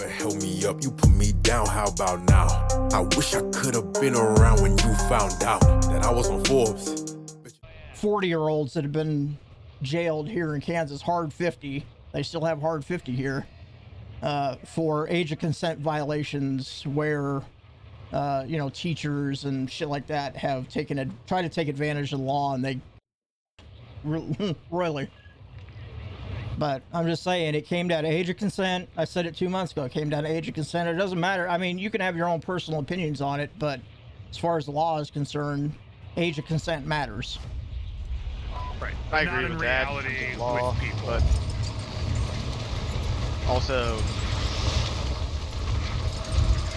never held me up, you put me down, how about now? I wish I could have been around when you found out that I was on Forbes. 40-year-olds that have been jailed here in Kansas, hard 50. They still have hard 50 here for age of consent violations where, you know, teachers and shit like that have tried to take advantage of the law, and they really. But I'm just saying, it came down to age of consent. I said it 2 months ago. It came down to age of consent. It doesn't matter. I mean, you can have your own personal opinions on it, but as far as the law is concerned, age of consent matters. Right. I agree with that. Law, but also,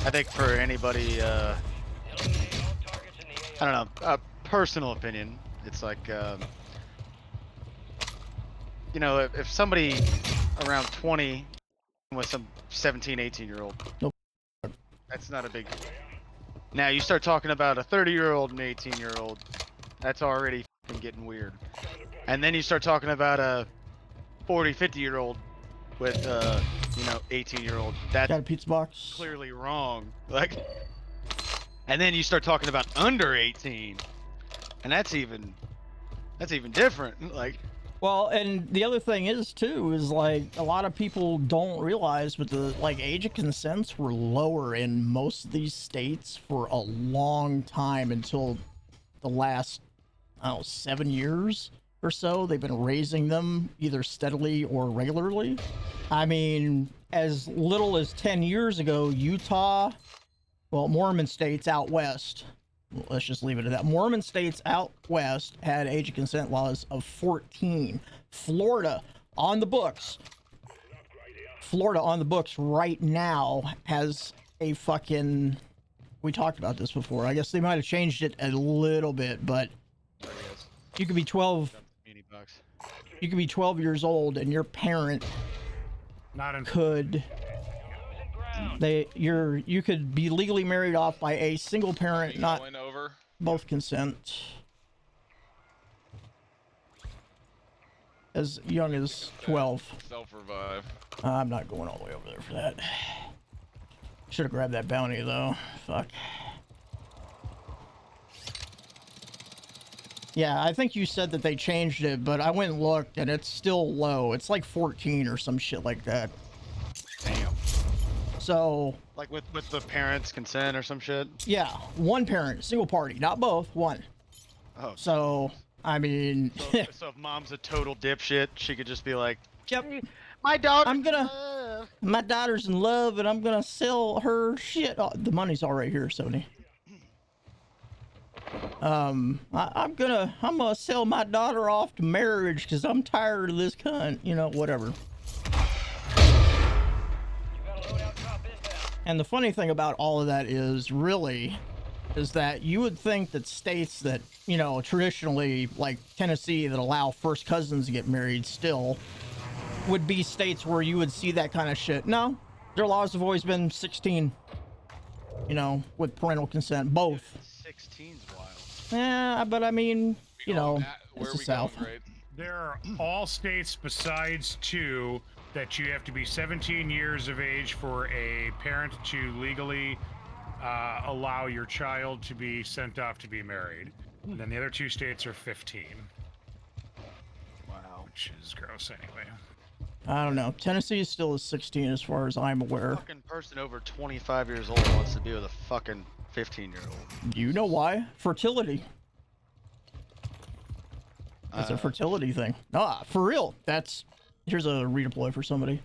I think for anybody, I don't know, a personal opinion, it's like, you know, if somebody around 20 with some 17, 18-year-old, nope, that's not a big deal. Now you start talking about a 30-year-old and 18-year-old, that's already getting weird. And then you start talking about a 40, 50-year-old with, you know, 18-year-old. That's got a pizza box. Clearly wrong. Like, and then you start talking about under 18, and that's even different. Like, well, and the other thing is too is like a lot of people don't realize, but the age of consents were lower in most of these states for a long time until the last, I don't know, 7 years or so. They've been raising them either steadily or regularly. I mean, as little as 10 years ago, Utah, well, Mormon states out west, let's just leave it at that. Mormon states out west had age of consent laws of 14. Florida on the books right now has a fucking, we talked about this before. I guess they might have changed it a little bit, but you could be 12. You could be 12 years old and your parent could you could be legally married off by a single parent, not both consent. As young as 12. Self-revive. I'm not going all the way over there for that. Should have grabbed that bounty though. Fuck. Yeah, I think you said that they changed it, but I went and looked and it's still low. It's like 14 or some shit like that. damn. So, Like with the parents' consent or some shit? yeah, one parent, single party, not both, one. Oh. So, I mean, So if mom's a total dipshit, she could just be like, yep, my daughter. my daughter's in love and I'm gonna sell her shit. Oh, the money's all right here, Sony. I'm gonna sell my daughter off to marriage because I'm tired of this cunt, you know, whatever. And the funny thing about all of that is that you would think that states that, you know, traditionally, like Tennessee, that allow first cousins to get married still would be states where you would see that kind of shit. No, their laws have always been 16, you know, with parental consent, both. 16's wild. Yeah, but I mean, you know, it's the South. There are all states besides 2 that you have to be 17 years of age for a parent to legally allow your child to be sent off to be married. And then the other 2 states are 15. Wow. Which is gross anyway. I don't know. Tennessee is still 16 as far as I'm aware. Fucking person over 25 years old wants to be with a fucking 15-year-old. You know why? Fertility. It's a fertility thing. Ah, for real. Here's a redeploy for somebody.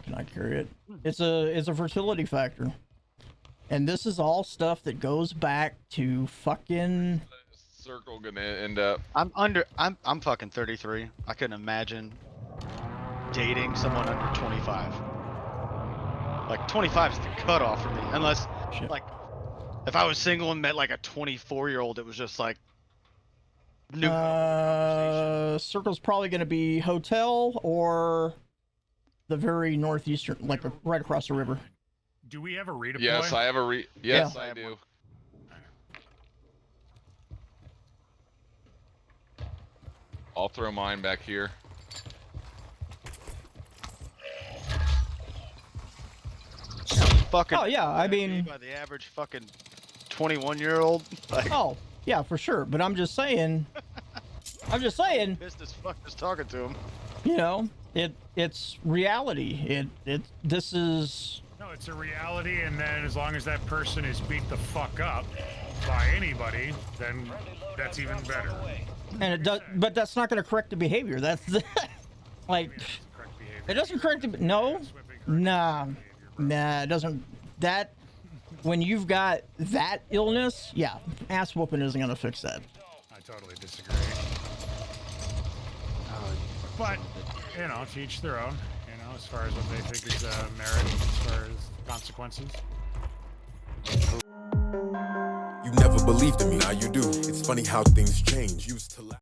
Can I carry it? It's a fertility factor. And this is all stuff that goes back to fucking Circle gonna end up. I'm fucking 33. I couldn't imagine dating someone under 25. Like 25 is the cutoff for me, unless shit. Like if I was single and met like a 24-year-old, it was just like new conversation. Circle's probably going to be hotel or the very northeastern, like right across the river. Do we have a redeploy? Yes, I have a Yes, Yeah. I do. I'll throw mine back here. fucking. Oh, yeah, I mean- by the average fucking 21-year-old. Like, Oh, yeah, for sure. But I'm just saying, pissed as fuck just talking to him. you know, it's reality. This is. No, it's a reality, and then as long as that person is beat the fuck up by anybody, then that's even better. And it does, but that's not going to correct the behavior. That's like, Correct behavior. it doesn't correct the. No, nah, it doesn't. That when you've got that illness, yeah, ass whooping isn't going to fix that. I totally disagree. But, you know, to each their own, you know, as far as what they think is merit, as far as consequences. You never believed in me, now you do. It's funny how things change. Used to laugh.